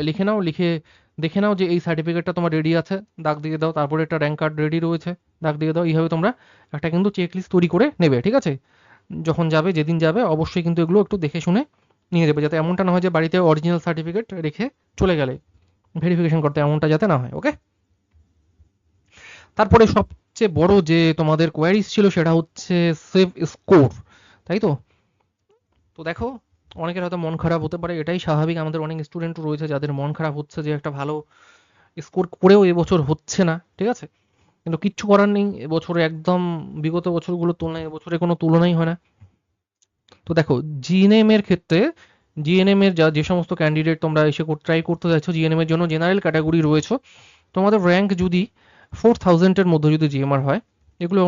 লিখে নাও, লিখে দেখে নাও যে এই সার্টিফিকেটটা তোমার রেডি আছে, দাগ দিয়ে দাও। তারপরে একটা র্যাঙ্ক কার্ড রেডি রয়েছে, দাগ দিয়ে দাও। এইভাবে তোমরা একটা কিন্তু চেক লিস্ট তৈরি করে নেবে, ঠিক আছে। যখন যাবে, যেদিন যাবে, অবশ্যই কিন্তু এগুলো একটু দেখে শুনে নিয়ে যাবে, যাতে এমনটা না হয় যে বাড়িতে অরিজিনাল সার্টিফিকেট রেখে চলে গেলে ভেরিফিকেশন করতে, এমনটা যাতে না হয়। ওকে। তারপরে সবচেয়ে বড় যে তোমাদের কোয়ারিজ ছিল সেটা হচ্ছে সেভ স্কোর, তাই তো? তো দেখো, অনেকের হয়তো মন খারাপ হতে পারে, এটাই স্বাভাবিক। আমাদের অনেক স্টুডেন্ট রয়েছে যাদের মন খারাপ হচ্ছে যে একটা ভালো স্কোর করেও এবছর হচ্ছে না, ঠিক আছে। কিন্তু কিচ্ছু করার নেই, এবছরে একদম বিগত বছরগুলোর তুলনায় এবছরে কোনো তুলনাই হয় না। তো দেখো, জিএনএম এর ক্ষেত্রে, জিএনএম এর যে সমস্ত ক্যান্ডিডেট তোমরা এসে ট্রাই করতে চাইছো, জিএনএম এর জন্য জেনারেল ক্যাটাগরি রয়েছে, তোমাদের র্যাঙ্ক যদি 4000-এর মধ্যে যদি জিএমআর হয়, এগুলো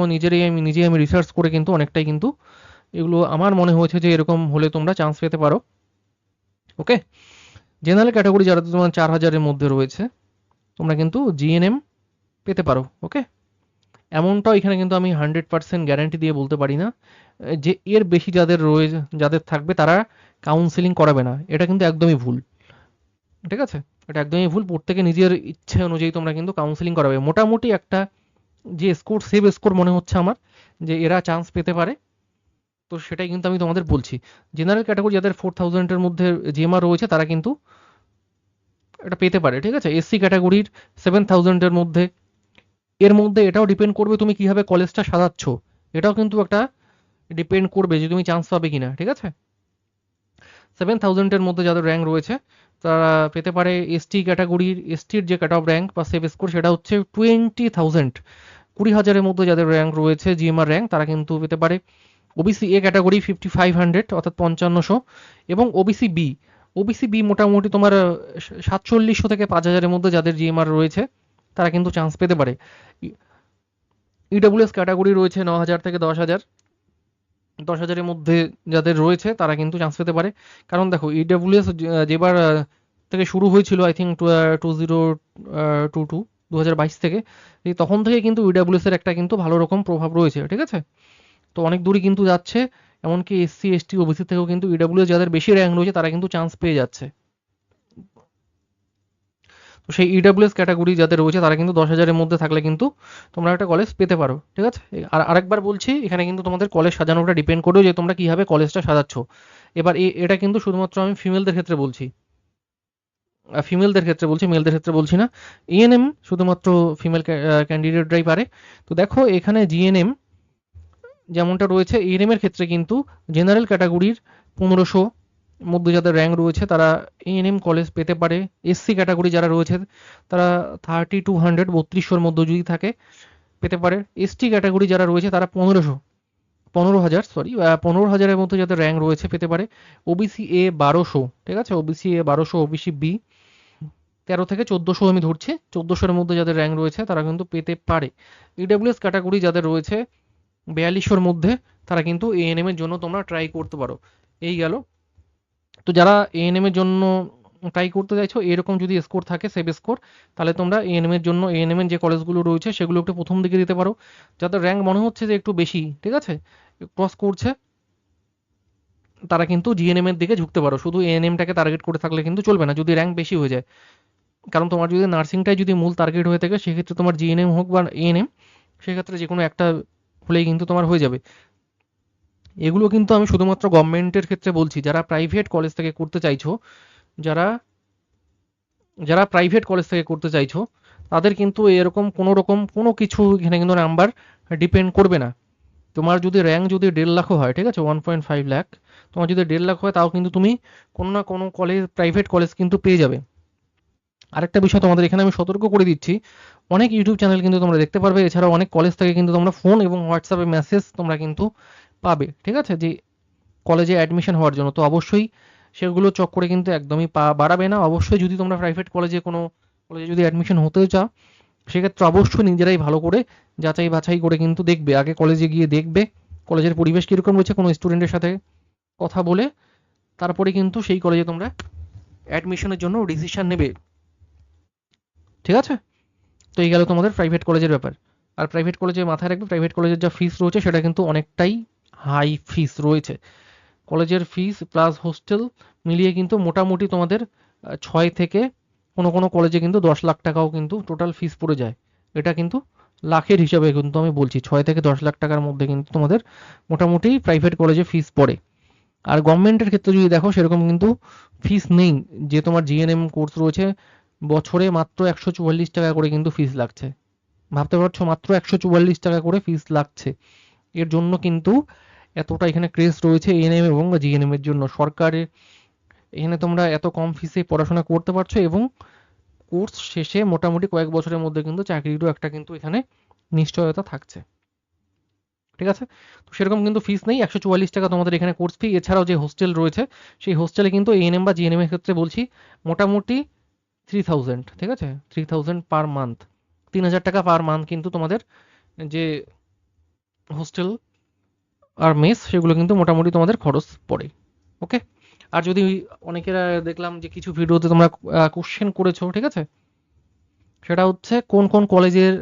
নিজেই আমি রিসার্চ করে কিন্তু অনেকটাই কিন্তু এগুলো আমার মনে হয়েছে যে এরকম হলে তোমরা চান্স পেতে পারো। ওকে। জেনারেল ক্যাটাগরি যারা তোমার 4000-এর মধ্যে রয়েছে, তোমরা কিন্তু জিএনএম পেতে পারো। ওকে। এমনটাও এখানে কিন্তু আমি 100% গ্যারান্টি দিয়ে বলতে পারি না যে এর বেশি যাদের থাকবে তারা কাউন্সেলিং করাবে না, এটা কিন্তু একদমই ভুল, ঠিক আছে। এটা একদমই ভুল। প্রত্যেকে নিজের ইচ্ছে অনুযায়ী তোমরা কিন্তু কাউন্সেলিং করাবে। মোটামুটি একটা যে স্কোর, সেভ স্কোর মনে হচ্ছে আমার যে এরা চান্স পেতে পারে, তো সেটাই কিন্তু আমি তোমাদের বলছি। জেনারেল ক্যাটাগরি যাদের 4000-এর মধ্যে জিএমআর রয়েছে তারা কিন্তু এটা পেতে পারে, ঠিক আছে। এসসি ক্যাটাগরির 7000-এর মধ্যে, এর মধ্যে এটাও ডিপেন্ড করবে তুমি কিভাবে কলেজটা সাজাচ্ছ, এটাও কিন্তু একটা ডিপেন্ড করবে যে তুমি চান্স পাবে কিনা, ঠিক আছে। 7000-এর মধ্যে যাদের র্যাঙ্ক রয়েছে তারা পেতে পারে। এসটি ক্যাটাগরির, এসটির যে কাট অফ র্যাঙ্ক বা সেভ স্কোর সেটা হচ্ছে 20,000, 20,000-এর মধ্যে যাদের র্যাঙ্ক রয়েছে জিএমআর র্যাঙ্ক, তারা কিন্তু পেতে পারে। ওবিসি এ ক্যাটাগরি 5500 অর্থাৎ 5500, এবং ওবিসি বি মোটামুটি তোমার 4700 থেকে 5000-এর মধ্যে যাদের জিএমআর রয়েছে তারা কিন্তু চান্স পেতে পারে। ইডব্লিউএস ক্যাটাগরি রয়েছে 9000 থেকে 10,000, 10,000-এর মধ্যে যাদের রয়েছে তারা কিন্তু চান্স পেতে পারে। কারণ দেখো, ইডব্লিউএস যেবার থেকে শুরু হয়েছিল, আই থিঙ্ক 2022 থেকে, এই তখন থেকে কিন্তু ইডব্লিউএস এর একটা কিন্তু ভালো রকম প্রভাব রয়েছে, ঠিক আছে। তো অনেক দূরই কিন্তু যাচ্ছে, এমনকি এসসি এসটি ওবিসি থেকেও কিন্তু ইডব্লিউএস যাদের বেশি র্যাঙ্ক রয়েছে তারা কিন্তু চান্স পেয়ে যাচ্ছে। তো সেই ইডব্লিউএস ক্যাটাগরি যাদের রয়েছে তারা কিন্তু 10,000-এর মধ্যে থাকলে কিন্তু তোমরা একটা কলেজ পেতে পারো, ঠিক আছে। আর আরেকবার বলছি, এখানে কিন্তু তোমাদের কলেজ সাজানোটা ডিপেন্ড করবে যে তোমরা কিভাবে কলেজটা সাজাচ্ছ। এবার এটা কিন্তু শুধুমাত্র আমি ফিমেলদের ক্ষেত্রে বলছি, মেলদের ক্ষেত্রে বলছি না। ইএনএম শুধুমাত্র ফিমেল ক্যান্ডিডেটরাই পারে। তো দেখো, এখানে জিএনএম যেমনটা রয়েছে, এএনএম এর ক্ষেত্রে কিন্তু জেনারেল ক্যাটাগরির 1500 মধ্যে যাদের র্যাঙ্ক রয়েছে তারা এএনএম কলেজ পেতে পারে। এসসি ক্যাটাগরি যারা রয়েছে তারা 3200, 3200-এর মধ্যে যদি থাকে পেতে পারে। এসটি ক্যাটাগরি যারা রয়েছে তারা 15,000-এর মধ্যে যাদের র্যাঙ্ক রয়েছে পেতে পারে। ওবিসি এ 1200, ঠিক আছে, ওবিসি এ 1200, ওবিসি বি 13 থেকে 1400 আমি ধরছি, 1400-এর মধ্যে যাদের র্যাঙ্ক রয়েছে তারা কিন্তু পেতে পারে। ইডব্লিউএস ক্যাটাগরি যাদের রয়েছে 4200-এর মধ্যে, তারা কিন্তু এএনএম এর জন্য তোমরা ট্রাই করতে পারো। এই গেল। তো যারা এএনএম এর জন্য ট্রাই করতে চাইছো, এরকম যদি স্কোর থাকে, সেভ স্কোর, তাহলে তোমরা এএনএম এর জন্য এএনএম এর যে কলেজগুলো রয়েছে সেগুলো একটু প্রথম দিকে দিতে পারো। যাদের র্যাঙ্ক মনে হচ্ছে যে একটু বেশি, ঠিক আছে, ক্রস করছে, তারা কিন্তু জিএনএম এর দিকে ঝুঁকতে পারো। শুধু এএনএমটাকে টার্গেট করে থাকলে কিন্তু চলবে না যদি র্যাঙ্ক বেশি হয়ে যায়। কারণ তোমার যদি নার্সিংটাই যদি মূল টার্গেট হয়ে থাকে, সেক্ষেত্রে তোমার জিএনএম হোক বা এএনএম, সেক্ষেত্রে যে কোনো একটা হলেই কিন্তু তোমার হয়ে যাবে। এগুলো কিন্তু আমি শুধুমাত্র গভর্নমেন্টের ক্ষেত্রে বলছি। যারা প্রাইভেট কলেজ থেকে করতে চাইছো, যারা যারা প্রাইভেট কলেজ থেকে করতে চাইছো, তাদের কিন্তু এরকম কোনো কিছু এখানে কিন্তু নাম্বার ডিপেন্ড করবে না। তোমার যদি র্যাঙ্ক যদি 1.5 লাখও হয়, ঠিক আছে, 1.5 লাখ, তোমার যদি 1.5 লাখ হয়, তাও কিন্তু তুমি কোনো না কোনো কলেজ, প্রাইভেট কলেজ কিন্তু পেয়ে যাবে। আরেকটা বিষয় তোমাদের এখানে আমি সতর্ক করে দিচ্ছি, অনেক ইউটিউব চ্যানেল কিন্তু তোমরা দেখতে পারবে, এছাড়াও অনেক কলেজ থেকে কিন্তু তোমরা ফোন এবং হোয়াটসঅ্যাপে মেসেজ তোমরা কিন্তু পাবে, ঠিক আছে, যে কলেজে অ্যাডমিশন হওয়ার জন্য। তো অবশ্যই সেগুলো চক্করে কিন্তু একদমই পা বাড়াবে না। অবশ্যই যদি তোমরা প্রাইভেট কলেজে কোনো কলেজে যদি অ্যাডমিশন হতে চাও, সেক্ষেত্রে অবশ্যই নিজেরাই ভালো করে যাচাই বাছাই করে কিন্তু দেখবে। আগে কলেজে গিয়ে দেখবে কলেজের পরিবেশ কীরকম রয়েছে, কোনো স্টুডেন্টের সাথে কথা বলে তারপরে কিন্তু সেই কলেজে তোমরা অ্যাডমিশনের জন্য ডিসিশন নেবে, ঠিক আছে। তো এই গেল তোমাদের প্রাইভেট কলেজের ব্যাপার। আর প্রাইভেট কলেজে মাথায় রাখবে, প্রাইভেট কলেজের যা ফিস রয়েছে সেটা কিন্তু অনেকটাই হাই ফিস রয়েছে। কলেজের ফিস প্লাস হোস্টেল মিলিয়ে কিন্তু মোটামুটি তোমাদের 6 থেকে কোনো কোনো কলেজে কিন্তু 10 লাখ টাকাও কিন্তু টোটাল ফিস পড়ে যায়। এটা কিন্তু লাখের হিসাবে কিন্তু আমি বলছি, 6 থেকে 10 লাখ টাকার মধ্যে কিন্তু তোমাদের মোটামুটি প্রাইভেট কলেজে ফিস পড়ে। আর গভর্নমেন্টের ক্ষেত্রে যদি দেখো সেরকম কিন্তু ফিস নেই। যে তোমার জিএনএম কোর্স রয়েছে বছরে মাত্র 144 টাকা করে কিন্তু ফিস লাগছে। ভাবতে পারছো, মাত্র 144 টাকা করে ফিস লাগছে। এর জন্য কিন্তু এতটা এখানে ক্রেজ রয়েছে এএনএম এবং জিএনএম এর জন্য। সরকারের এখানে তোমরা এত কম ফিসে পড়াশোনা করতে পারছো এবং কোর্স শেষে মোটামুটি কয়েক বছরের মধ্যে কিন্তু চাকরিরও একটা কিন্তু এখানে নিশ্চয়তা থাকছে। ঠিক আছে, তো সেরকম কিন্তু ফিস নেই, 144 টাকা তোমাদের এখানে কোর্স ফি। এছাড়াও যে হোস্টেল রয়েছে সেই হোস্টেলে কিন্তু এএনএম বা জিএনএম এর ক্ষেত্রে বলছি মোটামুটি 3000, ঠিক আছে, 3000 পার মান্থ, 3000 টাকা পার মান্থ কিন্তু তোমাদের যে হোস্টেল আর মেস সেগুলো কিন্তু মোটামুটি তোমাদের খরচ পড়ে। ওকে, আর যদি অনেকেরা দেখলাম যে কিছু ভিডিওতে তোমরা কোশ্চেন করেছো, ঠিক আছে, সেটা হচ্ছে কোন কোন কলেজের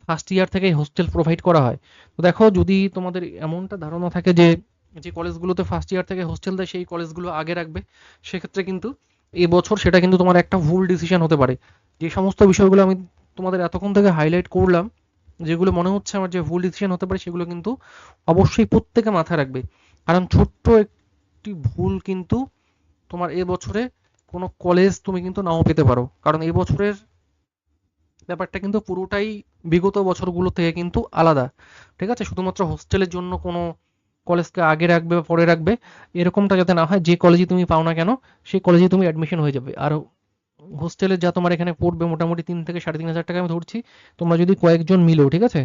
ফার্স্ট ইয়ার থেকে হোস্টেল প্রোভাইড করা হয়। তো দেখো, যদি তোমাদের এমনটা ধারণা থাকে যে যে কলেজগুলোতে ফার্স্ট ইয়ার থেকে হোস্টেল দেয় সেই কলেজগুলো আগে রাখবে, সেক্ষেত্রে কিন্তু এই বছর সেটা কিন্তু তোমার একটা ভুল ডিসিশন হতে পারে। যে সমস্ত বিষয়গুলো আমি তোমাদের এতক্ষণ থেকে হাইলাইট করলাম, যেগুলো মনে হচ্ছে আমার যে ভুল ডিসিশন হতে পারে, সেগুলো কিন্তু অবশ্যই প্রত্যেকে মাথায় রাখবে। কারণ ছোট্ট একটি ভুল কিন্তু তোমার এ বছরে কোনো কলেজ তুমি কিন্তু নাও পেতে পারো। কারণ এই বছরের ব্যাপারটা কিন্তু পুরোটাই বিগত বছরগুলো থেকে কিন্তু আলাদা। ঠিক আছে, শুধুমাত্র হোস্টেলের জন্য কোনো কলেজকে আগে রাখবে বা পরে রাখবে এরকমটা যাতে না হয়। যে কলেজে তুমি পাও না কেন সেই কলেজে তুমি অ্যাডমিশন হয়ে যাবে। আর হোস্টেলের যা তোমার এখানে পড়বে মোটামুটি 3 থেকে 3.5 হাজার টাকা আমি ধরছি। তোমরা যদি কয়েকজন মিলেও, ঠিক আছে,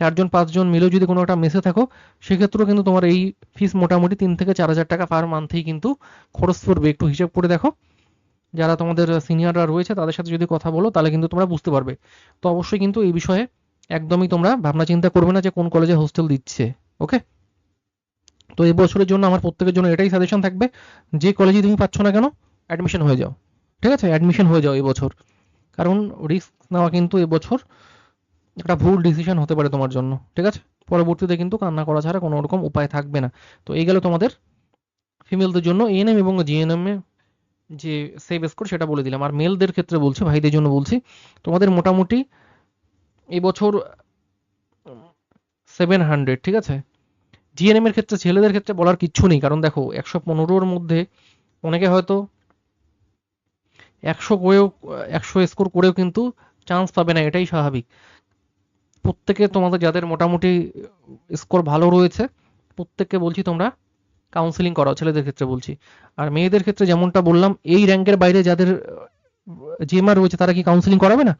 4 জন 5 জন মিলেও যদি কোনো একটা মেসে থাকো, সেক্ষেত্রেও কিন্তু তোমার এই ফিস মোটামুটি 3 থেকে 4 হাজার টাকা পার মান্থেই কিন্তু খরচ পড়বে। একটু হিসাব করে দেখো, যারা তোমাদের সিনিয়ররা রয়েছে তাদের সাথে যদি কথা বলো তাহলে কিন্তু তোমরা বুঝতে পারবে। তো অবশ্যই কিন্তু এই বিষয়ে একদমই তোমরা ভাবনা চিন্তা করবে না যে কোন কলেজে হোস্টেল দিচ্ছে। ওকে, তো এই বছরের জন্য আমার প্রত্যেকের জন্য এটাই সাজেশন থাকবে, যে কলেজে তুমি পাচ্ছ না কেন অ্যাডমিশন হয়ে যাও। ঠিক আছে, অ্যাডমিশন হয়ে যাও এই বছর। কারণ রিস্ক নেওয়া কিন্তু এবছর একটা ভুল ডিসিশন হতে পারে তোমার জন্য। ঠিক আছে, পরবর্তীতে কিন্তু কান্না করা ছাড়া কোনো রকম উপায় থাকবে না। তো এই গেল তোমাদের ফিমেলদের জন্য এএনএম এবং জিএনএম এ যে সেভ স্কোর সেটা বলে দিলাম। আর মেলদের ক্ষেত্রে বলছি, ভাইদের জন্য বলছি, তোমাদের মোটামুটি এবছর 700, ঠিক আছে। জিএনএম এর ক্ষেত্রে ছেলেদের ক্ষেত্রে বলার কিচ্ছু নেই, কারণ দেখো 115-র মধ্যে অনেকে হয়তো 100 স্কোর করেও কিন্তু চান্স পাবে না, এটাই স্বাভাবিক। প্রত্যেকে তোমাদের যাদের মোটামুটি স্কোর ভালো রয়েছে প্রত্যেককে বলছি তোমরা কাউন্সিলিং করাও, ছেলেদের ক্ষেত্রে বলছি। আর মেয়েদের ক্ষেত্রে যেমনটা বললাম, এই র্যাঙ্কের বাইরে যাদের জিএমআর রয়েছে তারা কি কাউন্সিলিং করাবে না?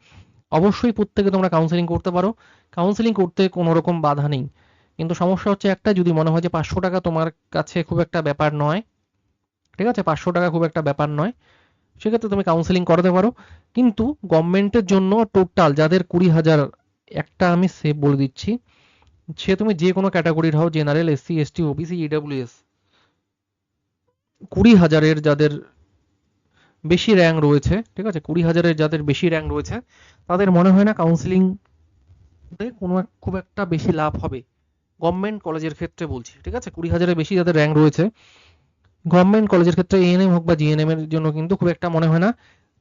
অবশ্যই প্রত্যেকে তোমরা কাউন্সিলিং করতে পারো, কাউন্সিলিং করতে কোনো রকম বাধা নেই। কিন্তু সমস্যা হচ্ছে একটা, যদি মনে হয় যে 500 টাকা তোমার কাছে খুব একটা ব্যাপার নয়, ঠিক আছে, 500 টাকা খুব একটা ব্যাপার নয়, সেক্ষেত্রে তুমি কাউন্সিলিং করাতে পারো। কিন্তু গভর্নমেন্টের জন্য টোটাল যাদের 20,000, একটা আমি সেভ বলে দিচ্ছি, সে তুমি যে কোনো ক্যাটাগরির হও, general, SC, ST, OBC, EWS, 20,000-এর যাদের বেশি র্যাঙ্ক রয়েছে, ঠিক আছে, 20,000-এর যাদের বেশি র্যাঙ্ক রয়েছে, তাদের মনে হয় না কাউন্সিলিং কোনো খুব একটা বেশি লাভ হবে। গভর্নমেন্ট কলেজের ক্ষেত্রে বলছি, ঠিক আছে, 20,000-এর বেশি যাদের র্যাঙ্ক রয়েছে গভর্নমেন্ট কলেজের ক্ষেত্রে এএনএম হোক বা জিএনএম এর জন্য কিন্তু খুব একটা মনে হয় না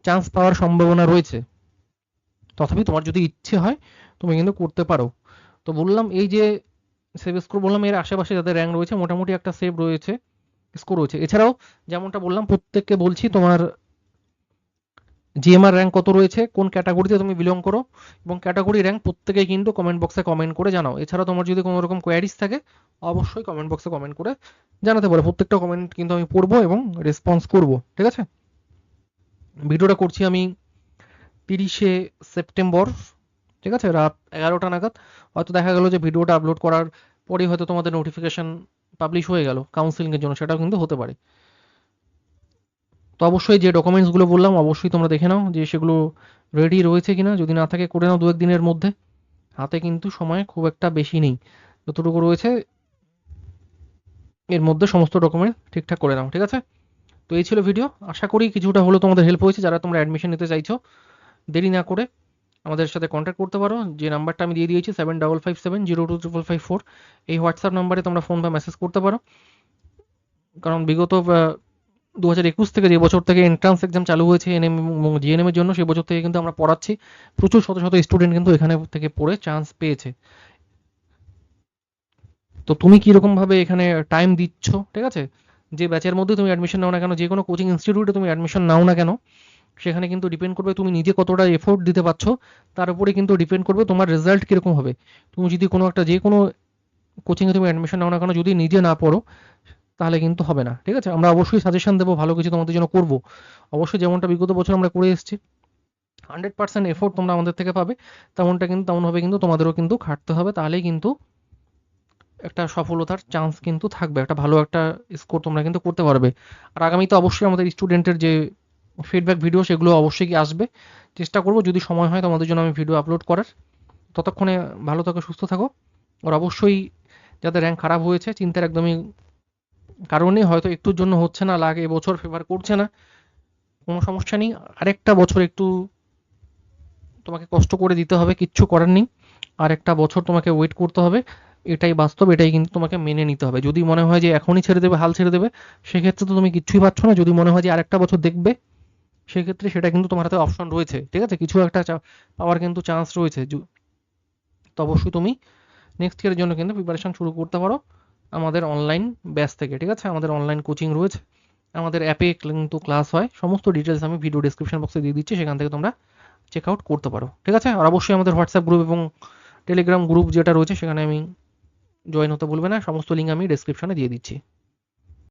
চান্স পাওয়ার সম্ভাবনা রয়েছে। তথাপি তোমার যদি ইচ্ছে হয় তুমি কিন্তু করতে পারো। তো বললাম এই যে সেভ স্কোর বললাম, এর আশেপাশে যাদের র্যাঙ্ক রয়েছে মোটামুটি একটা সেভ রয়েছে, স্কোর রয়েছে। এছাড়াও যেমনটা বললাম প্রত্যেককে বলছি তোমার জিএমআর র্যাঙ্ক কত রয়েছে, কোন ক্যাটাগরিতে তুমি বিলং করো, এবং ক্যাটাগরি র্যাঙ্ক প্রত্যেকেই কিন্তু কমেন্ট বক্সে কমেন্ট করে জানাও। এছাড়াও তোমার যদি কোনো রকম কোয়ারিজ থাকে অবশ্যই কমেন্ট বক্সে কমেন্ট করে জানাতে পারো। প্রত্যেকটা কমেন্ট কিন্তু আমি পড়বো এবং রেসপন্স করব। ঠিক আছে, ভিডিওটা করছি আমি 30শে সেপ্টেম্বর, ঠিক আছে, রাত 11টা নাগাদ। হয়তো দেখা গেল যে ভিডিওটা আপলোড করার পরেই হয়তো তোমাদের নোটিফিকেশন পাবলিশ হয়ে গেল কাউন্সিলিংয়ের জন্য, সেটাও কিন্তু হতে পারে। তো অবশ্যই যে ডকুমেন্টসগুলো বললাম অবশ্যই তোমরা দেখে নাও যে সেগুলো রেডি রয়েছে কিনা, যদি না থাকে করে নাও 2-1 দিনের মধ্যে। হাতে কিন্তু সময় খুব একটা বেশি নেই, যতটুকু রয়েছে এর মধ্যে সমস্ত ডকুমেন্ট ঠিকঠাক করে নাও। ঠিক আছে, তো এই ছিল ভিডিও, আশা করি কিছুটা হলো তোমাদের হেল্প হয়েছে যারা তোমরা অ্যাডমিশন নিতে চাইছো। দেরি না করে আমাদের সাথে কন্ট্যাক্ট করতে পারো। যে নাম্বারটা আমি দিয়ে দিয়েছি 7557025554, এই হোয়াটসঅ্যাপ নাম্বারে তোমরা ফোন বা মেসেজ করতে পারো। কারণ বিগত 2021 থেকে, যে বছর থেকে এন্ট্রান্স এক্সাম চালু হয়েছে এনএম এবং জিএনএম এর জন্য, সেই বছর থেকে কিন্তু আমরা পড়াচ্ছি। প্রচুর শত শত স্টুডেন্ট কিন্তু এখানে থেকে পড়ে চান্স পেয়েছে। তো তুমি কিরকম ভাবে এখানে টাইম দিচ্ছ, ঠিক আছে? যে ব্যাচের মধ্যে তুমি অ্যাডমিশন নাও না কেন, যে কোনো কোচিং ইনস্টিটিউটে তুমি অ্যাডমিশন নাও না কেন, সেখানে কিন্তু ডিপেন্ড করবে তুমি নিজে কতটা এফোর্ট দিতে পারছো, তার উপরে কিন্তু ডিপেন্ড করবে তোমার রেজাল্ট কিরকম হবে। তুমি যদি কোনো একটা, যে কোনো কোচিংয়ে তুমি অ্যাডমিশন নাও না কেন, যদি নিজে না পড়ো তাহলে কিন্তু হবে না, ঠিক আছে? আমরা অবশ্যই সাজেশন দেবো, ভালো কিছু তোমাদের জন্য করবো, অবশ্যই, যেমনটা বিগত বছর আমরা করে এসেছি। 100% এফোর্ট তোমরা আমাদের থেকে পাবে, তেমনভাবে কিন্তু তোমাদেরও কিন্তু খাটতে হবে, তাহলেই কিন্তু একটা সফলতার চান্স কিন্তু থাকবে, একটা ভালো একটা স্কোর তোমরা কিন্তু করতে পারবে। আর আগামীতে অবশ্যই আমাদের স্টুডেন্টের যে ফিডব্যাক ভিডিও, সেগুলো অবশ্যই কি আসবে, চেষ্টা করবো যদি সময় হয় তোমাদের জন্য আমি ভিডিও আপলোড করার। ততক্ষণে ভালো থাকো, সুস্থ থাকো। আর অবশ্যই যাদের র্যাঙ্ক খারাপ হয়েছে, চিন্তার একদমই কারণ নেই। হয়তো একটুর জন্য হচ্ছে না, লাগ এবছর ফেভার করছে না, কোনো সমস্যা নেই। আরেকটা বছর একটু তোমাকে কষ্ট করে দিতে হবে, কিচ্ছু করার নেই। আরেকটা বছর তোমাকে ওয়েট করতে হবে, এটাই বাস্তব, এটাই কিন্তু তোমাকে মেনে নিতে হবে। যদি মনে হয় যে এখনই ছেড়ে দেবে, হাল ছেড়ে দেবে, সেক্ষেত্রে তো তুমি কিচ্ছুই পাচ্ছ না। যদি মনে হয় যে আরেকটা বছর দেখবে, সেক্ষেত্রে সেটা কিন্তু তোমার হাতে অপশন রয়েছে, ঠিক আছে? কিছু একটা পাওয়ার কিন্তু চান্স রয়েছে। তো অবশ্যই তুমি নেক্সট ইয়ারের জন্য কিন্তু প্রিপারেশন শুরু করতে পারো আমাদের অনলাইন ব্যাচ থেকে, ঠিক আছে? আমাদের অনলাইন কোচিং রয়েছে, আমাদের অ্যাপে কিন্তু ক্লাস হয়, সমস্ত ডিটেলস আমি ভিডিও ডেসক্রিপশন বক্সে দিয়ে দিচ্ছি, সেখান থেকে তোমরা চেক আউট করতে পারো, ঠিক আছে? আর অবশ্যই আমাদের হোয়াটসঅ্যাপ গ্রুপ এবং টেলিগ্রাম গ্রুপ যেটা রয়েছে, সেখানে আমি জয়েন হতে ভুলবে না, সমস্ত লিঙ্ক আমি ডেসক্রিপশনে দিয়ে দিচ্ছি।